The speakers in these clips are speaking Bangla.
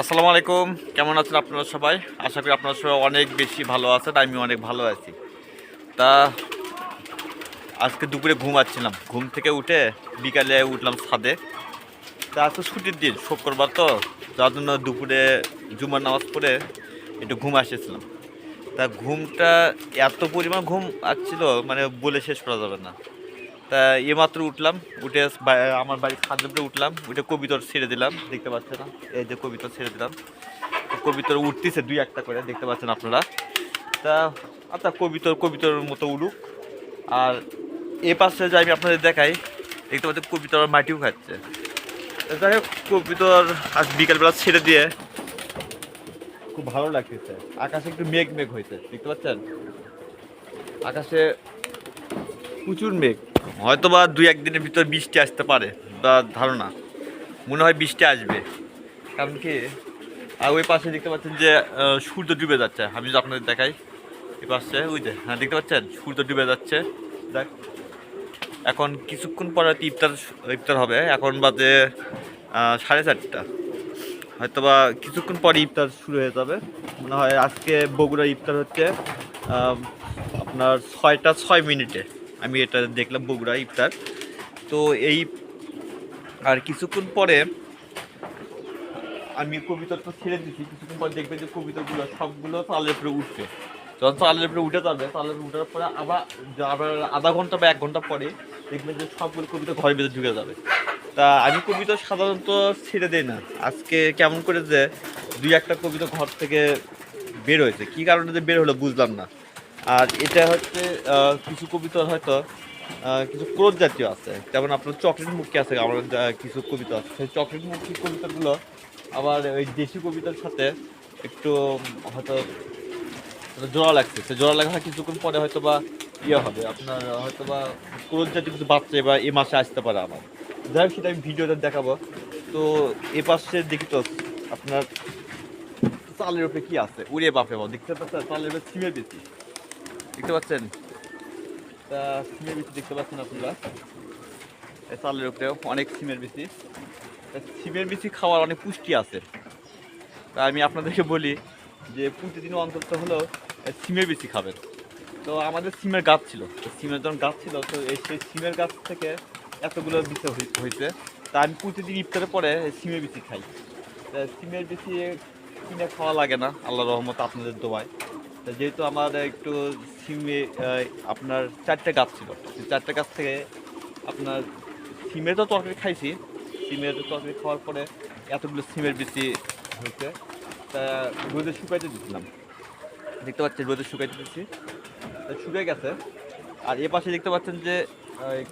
আসসালামু আলাইকুম। কেমন আছেন আপনারা সবাই? আশা করি আপনারা সবাই অনেক বেশি ভালো আছেন। আমি অনেক ভালো আছি। তা আজকে দুপুরে ঘুমাচ্ছিলাম। ঘুম থেকে উঠে বিকালে উঠলাম ছাদে। তা আজকে ছুটির দিন, শুক্রবার তো, যার জন্য দুপুরে জুমার নামাজ পড়ে একটু ঘুম আসতেছিলাম। তা ঘুমটা এত পরিমাণ ঘুম আসছিল মানে বলে শেষ করা যাবে না। তা এইমাত্র উঠলাম, উঠে আমার বাড়ির ছাদের উপরে উঠলাম, উঠে কবিতর ছেড়ে দিলাম, দেখতে পাচ্ছেন না? এই যে কবিতর ছেড়ে দিলাম। কবিতর উঠতেছে দুই একটা করে, দেখতে পাচ্ছেন আপনারা। তা আচ্ছা, কবিতর কবিতর মতো উড়ুক। আর এ পাশে যে আমি আপনাদের দেখাই, দেখতে পাচ্ছেন কবিতর মাটিও খাচ্ছে। যাই হোক, কবিতর আজ বিকালবেলা ছেড়ে দিয়ে খুব ভালো লাগতেছে। আকাশে একটু মেঘ মেঘ হয়েছে, দেখতে পাচ্ছেন আকাশে প্রচুর মেঘ। হয়তো বা দুই একদিনের ভিতর বৃষ্টি আসতে পারে, বা ধারণা মনে হয় বৃষ্টি আসবে। কারণ কি, আর ওই পাশে দেখতে পাচ্ছেন যে সূর্য ডুবে যাচ্ছে। আমি যদি আপনাদের দেখাই, এই পাশে ওই যে, হ্যাঁ দেখতে পাচ্ছেন সূর্য ডুবে যাচ্ছে। দেখ, এখন কিছুক্ষণ পরে ইফতার ইফতার হবে। এখন বাজে 4:30। হয়তো বা কিছুক্ষণ পরে ইফতার শুরু হয়ে যাবে মনে হয়। আজকে বগুড়া ইফতার হচ্ছে আপনার 6টা 6 মিনিটে। আমি এটা দেখলাম বগুড়া ইফতার। তো এই আর কিছুক্ষণ পরে আমি কবিতাটা ছেড়ে দিচ্ছি। কিছুক্ষণ পর দেখবেন যে কবিতাগুলো সবগুলো তালের উপরে উঠবে। যখন তালের উপরে উঠে যাবে, তালের উঠার পরে আবার আবার আধা ঘন্টা বা 1 ঘন্টা পরে দেখবেন যে সবগুলো কবিতা ঘরের ভিতরে ঢুকে যাবে। তা আমি কবিতা সাধারণত ছেড়ে দিই না। আজকে কেমন করে যে দুই একটা কবিতা ঘর থেকে বের হয়েছে, কী কারণে যে বের হলো বুঝলাম না। আর এটা হচ্ছে কিছু কবিতা হয়তো কিছু ক্রোধ জাতীয় আছে, যেমন আপনার চকলেট মুখী আছে। আমার কিছু কবিতা আছে, সেই চকলেট মুখী কবিতাগুলো আবার ওই দেশি কবিতার সাথে একটু হয়তো জোড়া লাগতেছে। জোড়া লাগা হয় কিছুক্ষণ পরে হয়তো বা ইয়ে হবে আপনার, হয়তো বা ক্রোধ জাতীয় কিছু বাচ্চা বা এ মাসে আসতে পারে আমার। যাই হোক, সেটা আমি ভিডিওতে দেখাবো। তো এ পাশে দেখি তো আপনার চালের উপরে কি আছে, উড়ে বাপরে বাপ, দেখতে পাচ্ছেন চালের উপরে সিমের বেশি, দেখতে পাচ্ছেন? তা সিমের বেশি দেখতে পাচ্ছেন আপনারা, চালের উপরে অনেক সিমের বেশি। সিমের বেশি খাওয়ার অনেক পুষ্টি আছে। তা আমি আপনাদেরকে বলি যে প্রতিদিন অন্তত হলেও সিমের বেশি খাবেন। তো আমাদের সিমের গাছ ছিল, তো সিমের যখন গাছ ছিল, তো সেই সিমের গাছ থেকে এতগুলো বিচি হয়েছে। তা আমি প্রতিদিন ইফতারের পরে সিমের বিচি খাই। তা সিমের বিচি কিনে খাওয়া লাগে না, আল্লাহ রহমত আপনাদের দোয়ায়। তা যেহেতু আমার একটু সিমে আপনার 4টে গাছ ছিল, সেই 4টে গাছ থেকে আপনার সিমের তো তরকারি খাইছি। সিমের তরকারি খাওয়ার পরে এতগুলো সিমের বিচি হয়েছে। তা রোদে শুকাইতে দিচ্ছিলাম, দেখতে পাচ্ছেন রোদে শুকাইতে দিচ্ছি, শুকিয়ে গেছে। আর এ পাশে দেখতে পাচ্ছেন যে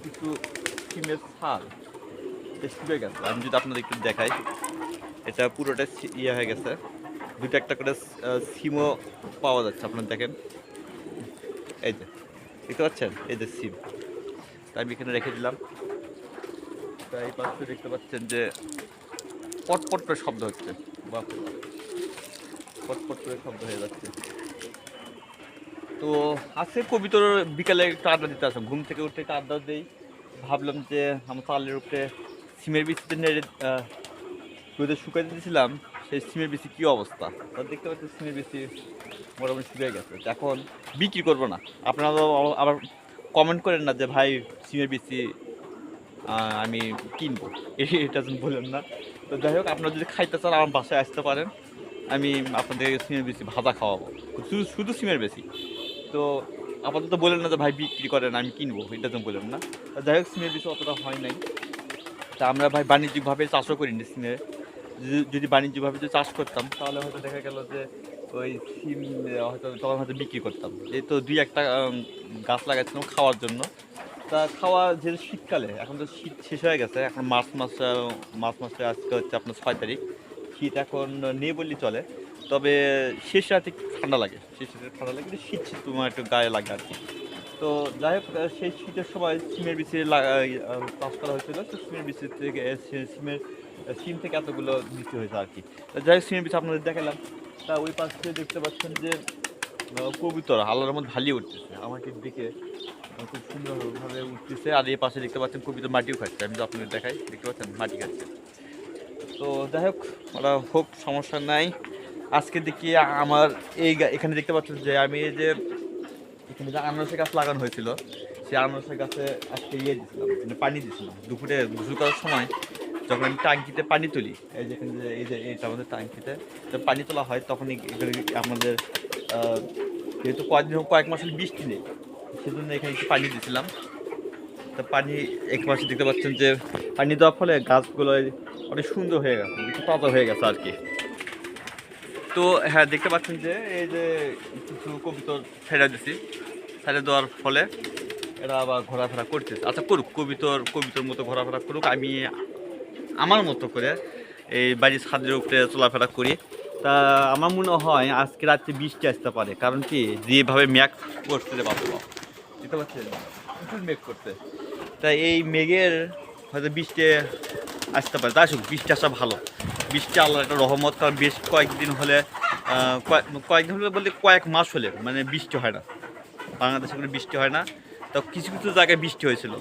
কিছু সিমের ছাল শুকিয়ে গেছে। আমি যদি আপনাদের একটু দেখাই, এটা পুরোটা ইয়ে হয়ে গেছে। দুটো একটা করে সিমও পাওয়া যাচ্ছে, আপনারা দেখেন। এই যে দেখতে পাচ্ছেন, এই যে সিম, তাই আমি এখানে রেখে দিলাম। তাই এই পাশে দেখতে পাচ্ছেন যে পটপট করে শব্দ হচ্ছে, বাপরে বাপ, পটপট করে শব্দ হয়ে যাচ্ছে। তো আজকে কবিতর বিকালে একটু আড্ডা দিতে আসলাম, ঘুম থেকে উঠে একটু আড্ডা দিই। ভাবলাম যে আমার তালের উপরে সিমের বিচিতে নেড়ে রোদে শুকাইতে দিয়েছিলাম, সেই সিমের বিচি কী অবস্থা। তা দেখতে পাচ্ছি সিমের বিচি মোটামুটি শুকিয়ে গেছে। এখন বিক্রি করবো না। আপনারা আবার কমেন্ট করেন না যে ভাই সিমের বিচি আমি কিনবো, এটা বললেন না। তো যাই হোক, আপনারা যদি খাইতে চান আমার বাসায় আসতে পারেন, আমি আপনাদের সিমের বিচি ভাজা খাওয়াবো, শুধু শুধু সিমের বিচি। তো আপাতত বলেন না যে ভাই বিক্রি করেন আমি কিনবো, এটা তো বলেন না। যাই হোক, সিমের বিষয় অতটা হয় নাই। তা আমরা ভাই বাণিজ্যিকভাবে চাষও করিনি সিমের। যদি বাণিজ্যিকভাবে যদি চাষ করতাম তাহলে হয়তো দেখা গেল যে ওই সিম হয়তো তখন হয়তো বিক্রি করতাম। এই তো দুই একটা গাছ লাগাচ্ছিলাম খাওয়ার জন্য। তা খাওয়া যেহেতু শীতকালে, এখন তো শীত শেষ হয়ে গেছে, এখন মার্চ মাসে আজকে হচ্ছে আপনার 6 তারিখ। শীত এখন নেই বললেই চলে। তবে শেষ রাতে একটু ঠান্ডা লাগে, শেষ রাতে ঠান্ডা লাগে, কিন্তু শীত শীত তোমার একটু গায়ে লাগে আর কি। তো যাই হোক, সেই শীতের সময় সিমের বিচি চাষ করা হয়েছিল। তো সিমের বিচি থেকে সিম থেকে এতগুলো বিচি হয়েছে আর কি। যাই হোক, সিমের বিচি আপনাদের দেখালাম। তা ওই পাশ থেকে দেখতে পাচ্ছেন যে কবুতর আল্লাহর মধ্যে ভালিয়ে উঠতেছে আমাকে দিকে, খুব সুন্দরভাবে উঠতেছে। আর এই পাশে দেখতে পাচ্ছেন কবিতর মাটিও খাচ্ছে। আমি তো আপনাদের দেখাই, দেখতে পাচ্ছেন মাটি খাচ্ছে। তো যাই হোক, ওরা হোক, সমস্যা নাই। আজকে দেখি আমার এখানে দেখতে পাচ্ছেন যে আমি এই যে এখানে যে আনারসের গাছ লাগানো হয়েছিল, সেই আনারসের গাছে আজকে দিয়েছিলাম, মানে পানি দিয়েছিলাম দুপুরে গোসল করার সময়। যখন আমি টাঙ্কিতে পানি তুলি, এই যে এখানে যে এইটা আমাদের টাঙ্কিতে পানি তোলা হয়, তখনই আমাদের যেহেতু কয়েক মাস বৃষ্টি নেই, সেজন্য এখানে একটু পানি দিয়েছিলাম। তা পানি এক মাসে দেখতে পাচ্ছেন যে পানি দেওয়ার ফলে গাছগুলো অনেক সুন্দর হয়ে গেছে, একটু তাজা হয়ে গেছে আর কি। তো হ্যাঁ, দেখতে পাচ্ছেন যে এই যে কিছু কবুতর ছেড়ে দিছি, ছেড়ে দেওয়ার ফলে এরা আবার ঘোরাফেরা করতেছে। আচ্ছা, করুক, কবিতর মতো ঘোরাফেরা করুক। আমি আমার মতো করে এই বাড়ির ছাদের উপরে চলাফেরা করি। তা আমার মনে হয় আজকে রাত্রে বৃষ্টি আসতে পারে, কারণ কি যেভাবে মেঘ করছে রে বাবা, বুঝতে পারছেন, প্রচুর মেঘ করছে। তাই এই মেঘের হয়তো বৃষ্টি আসতে পারে। তা আসুক, বৃষ্টি আসা ভালো। বৃষ্টি আল্লাহর একটা রহমত, কারণ বেশ কয়েকদিন হলে কয়েকদিন হলে বলতে কয়েক মাস হলে মানে বৃষ্টি হয় না, বাংলাদেশে কোনো বৃষ্টি হয় না। তো কিছু কিছু জায়গায় বৃষ্টি হয়েছিল।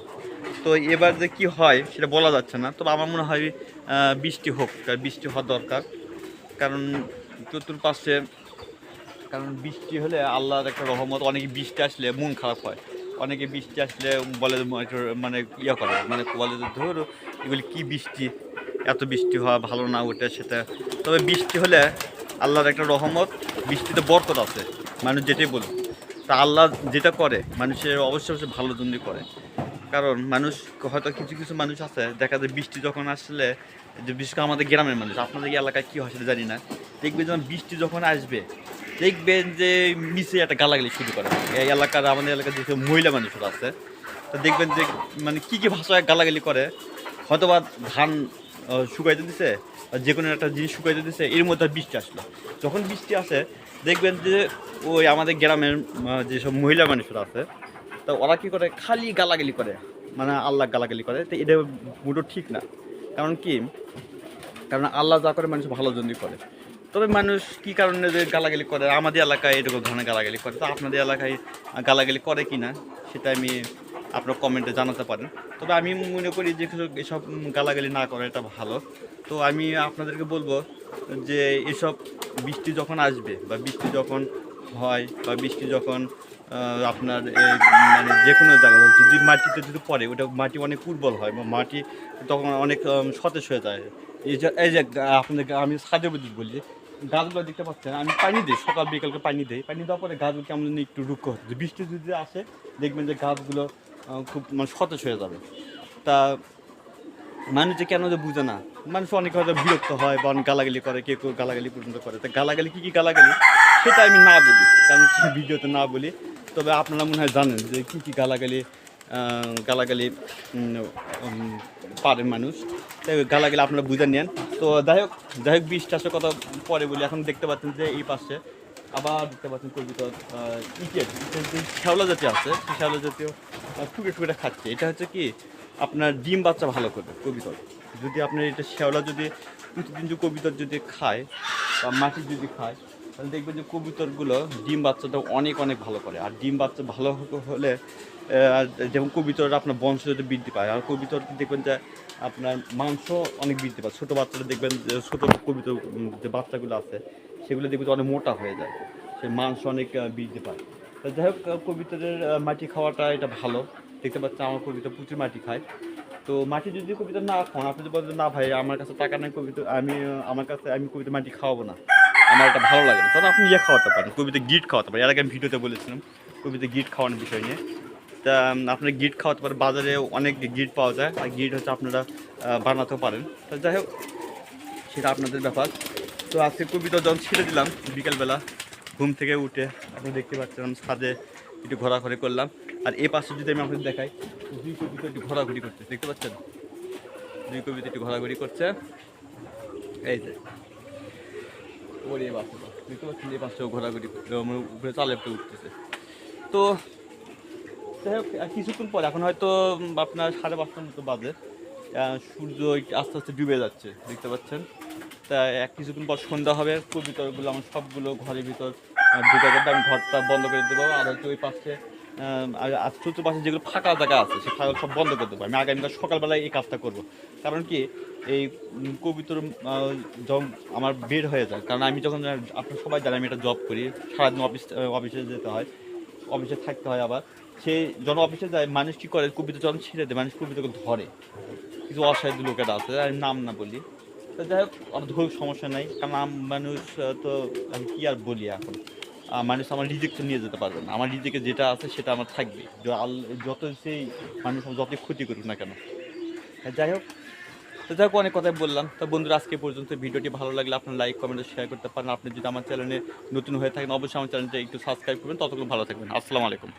তো এবার যে কি হয় সেটা বলা যাচ্ছে না, তবে আমার মনে হয় বৃষ্টি হোক, বৃষ্টি হওয়া দরকার। কারণ চতুর্পাশে, কারণ বৃষ্টি হলে আল্লাহর একটা রহমত। অনেকে বৃষ্টি আসলে মন খারাপ হয়, অনেকে বৃষ্টি আসলে বলে মানে ইয়ে করে, মানে বলে যে ধর এগুলি কী বৃষ্টি, এত বৃষ্টি হওয়া ভালো না, ওটা সেটা। তবে বৃষ্টি হলে আল্লাহর একটা রহমত, বৃষ্টিতে বরকত আছে, মানুষ যেটাই বলুক। তা আল্লাহ যেটা করে মানুষের অবশ্যই অবশ্যই ভালো জন্যই করে। কারণ মানুষ হয়তো কিছু কিছু মানুষ আছে, দেখা যায় বৃষ্টি যখন আসলে, যে বিশেষ করে আমাদের গ্রামের মানুষ, আপনাদের এলাকায় কী হয় সেটা জানি না, দেখবেন যখন বৃষ্টি যখন আসবে, দেখবেন যে নিচে একটা গালাগালি শুরু করে। এই এলাকার, আমাদের এলাকার যে মহিলা মানুষরা আছে, তো দেখবেন যে মানে কী কী ভাষায় গালাগালি করে। হয়তো বা ধান শুকাইতে দিছে, যে কোনো একটা জিনিস শুকাইতে দিছে, এর মধ্যে বৃষ্টি আসলো। যখন বৃষ্টি আসে দেখবেন যে ওই আমাদের গ্রামের যেসব মহিলা মানুষরা আছে, তো ওরা কী করে, খালি গালাগালি করে, মানে আল্লাহ গালাগালি করে। তো এটা পুরো ঠিক না। কারণ কি, কারণ আল্লাহ যা করে মানুষ ভালো জন্যই করে। তবে মানুষ কী কারণে যে গালাগালি করে, আমাদের এলাকায় এরকম ধরনের গালাগালি করে, তো আপনাদের এলাকায় গালাগালি করে কি না সেটা আমি আপনার কমেন্টে জানাতে পারেন। তবে আমি মনে করি যে এসব গালাগালি না করে এটা ভালো। তো আমি আপনাদেরকে বলবো যে এসব বৃষ্টি যখন আসবে, বা বৃষ্টি যখন হয়, বা বৃষ্টি যখন আপনার এই মানে যে কোনো জায়গায় যদি মাটিতে যদি পড়ে, ওটা মাটি অনেক উর্বর হয়, বা মাটি তখন অনেক সতেজ হয়ে যায়। এই যে আপনাদের আমি ছাদের উপর বলি, গাছগুলো দেখতে পাচ্ছেন, আমি পানি দিই, সকাল বিকালকে পানি দিই। পানি দেওয়ার পরে গাছগুলো কেমন একটু রুক্ষ হচ্ছে। বৃষ্টি যদি আসে দেখবেন যে গাছগুলো খুব মানে সতেজ হয়ে যাবে। তা মানুষ যে কেন যে বুঝে না, মানুষ অনেক হয়তো বিরক্ত হয়, বা অনেক গালাগালি করে, কেউ কেউ গালাগালি পর্যন্ত করে। তা গালাগালি কী কী গালাগালি সেটা আমি না বলি, কারণ ভিডিওতে না বলি। তবে আপনারা মনে হয় জানেন যে কী কী গালাগালি গালাগালি পারে মানুষ। তাই গালাগালি আপনারা বুঝে নেন। তো যাই হোক, বৃষ্টি আসার কথা পরে বলি। এখন দেখতে পাচ্ছেন যে এই পাশে আবার দেখতে পাচ্ছেন কবিতর ইটের যে শ্যাওলা জাতীয় আছে, সেই শ্যাওলা জাতীয় টুকরে টুকরে খাচ্ছে। এটা হচ্ছে কি, আপনার ডিম বাচ্চা ভালো করবে কবিতর। যদি আপনার এটা শ্যাওলা যদি প্রতিদিন যে কবিতর যদি খায়, বা মাটি যদি খায়, তাহলে দেখবেন যে কবুতরগুলো ডিম বাচ্চাটা অনেক অনেক ভালো করে। আর ডিম বাচ্চা ভালো হলে যেমন কবুতর আপনার বংশ যদি বৃদ্ধি পায়, আর কবুতর দেখবেন যে আপনার মাংস অনেক বৃদ্ধি পায়। ছোটো বাচ্চারা দেখবেন যে ছোটো কবুতর যে বাচ্চাগুলো আছে, সেগুলো দেখবেন যে অনেক মোটা হয়ে যায়, সে মাংস অনেক বৃদ্ধি পায়। তো যাই হোক, কবুতরের মাটি খাওয়াটা এটা ভালো। দেখতে পাচ্ছেন আমার কবুতর প্রচুর মাটি খায়। তো মাটি যদি কবিতা না খান, আপনি যদি বলেন না ভাই আমার কাছে টাকা নেই, কবিতা আমি কবিতা মাটি খাওয়াবো না, আমার এটা ভালো লাগে না, তাহলে আপনি ইয়ে খাওয়াতে পারেন, কবিতা গিট খাওয়াতে পারেন। এর আগে আমি ভিডিওতে বলেছিলাম কবিতা গিট খাওয়ানোর বিষয় নিয়ে। তা আপনার গিট খাওয়াতে পারেন, বাজারে অনেক গিট পাওয়া যায়, আর গিট হচ্ছে আপনারা বানাতেও পারেন। তো যাই হোক, সেটা আপনাদের ব্যাপার। তো আজকে কবিতা যখন ছেড়ে দিলাম বিকেলবেলা ঘুম থেকে উঠে, আপনি দেখতে পাচ্ছেন আমি ছাদে একটু ঘোরাঘুরি করলাম। আর এই পাশে যদি আমি আপনাদের দেখাই, দুই কবিতা একটু ঘোরাঘুরি করছে, দেখতে পাচ্ছেন দুই কবিতা একটু ঘোরাঘুরি করছে। এই যে ওর এই পাশে দেখতে পাচ্ছেন, এই পাশেও ঘোরাঘুরি উপরে চালে উপরে উঠতেছে। তো যাই হোক, কিছুক্ষণ পর, এখন হয়তো আপনার 5:30টার মতো বাজে, সূর্য আস্তে আস্তে ডুবে যাচ্ছে, দেখতে পাচ্ছেন। তা কিছুক্ষণ পর সন্ধ্যা হবে, কবুতরগুলো আমার সবগুলো ঘরের ভিতর ঢুকে যাবে, আমি ঘরটা বন্ধ করে দেবো। আর হচ্ছে ওই পাশে আর চতুর্পাশে যেগুলো ফাঁকা জায়গা আছে, সে ফাঁকা সব বন্ধ করে দেবো। আমি আগামীকাল সকালবেলায় এই কাজটা করবো। কারণ কি, এই কবিতর যখন আমার বের হয়ে যায়, কারণ আমি যখন আপনার সবাই জানেন আমি একটা জব করি, সারাদিন অফিসে যেতে হয়, অফিসে থাকতে হয়। আবার সে যখন অফিসে যায় মানুষ কী করে, কবিতা যখন ছেড়ে দেয় মানুষ কবিতাকে ধরে, কিছু অসাধু লোকেরা আছে, আমি নাম না বলি। তো যাই হোক, আমার ধরুক সমস্যা নাই, কারণ মানুষ তো আমি কী আর বলি এখন, মানুষ আমার রিজেক্ট নিয়ে যেতে পারবে না, আমার রিজেক্টে যেটা আছে সেটা আমার থাকবে, যত সেই মানুষ যতই ক্ষতি করুক না কেন। যাই হোক, তো যাই হোক, অনেক কথাই বললাম। তো বন্ধুরা, আজকে পর্যন্ত ভিডিওটি ভালো লাগলে আপনার লাইক কমেন্ট শেয়ার করতে পারেন। আপনি যদি আমার চ্যানেলে নতুন হয়ে থাকেন অবশ্যই আমার চ্যানেলটা একটু সাবস্ক্রাইব করবেন। ততক্ষণ ভালো থাকবেন। আসসালামু আলাইকুম।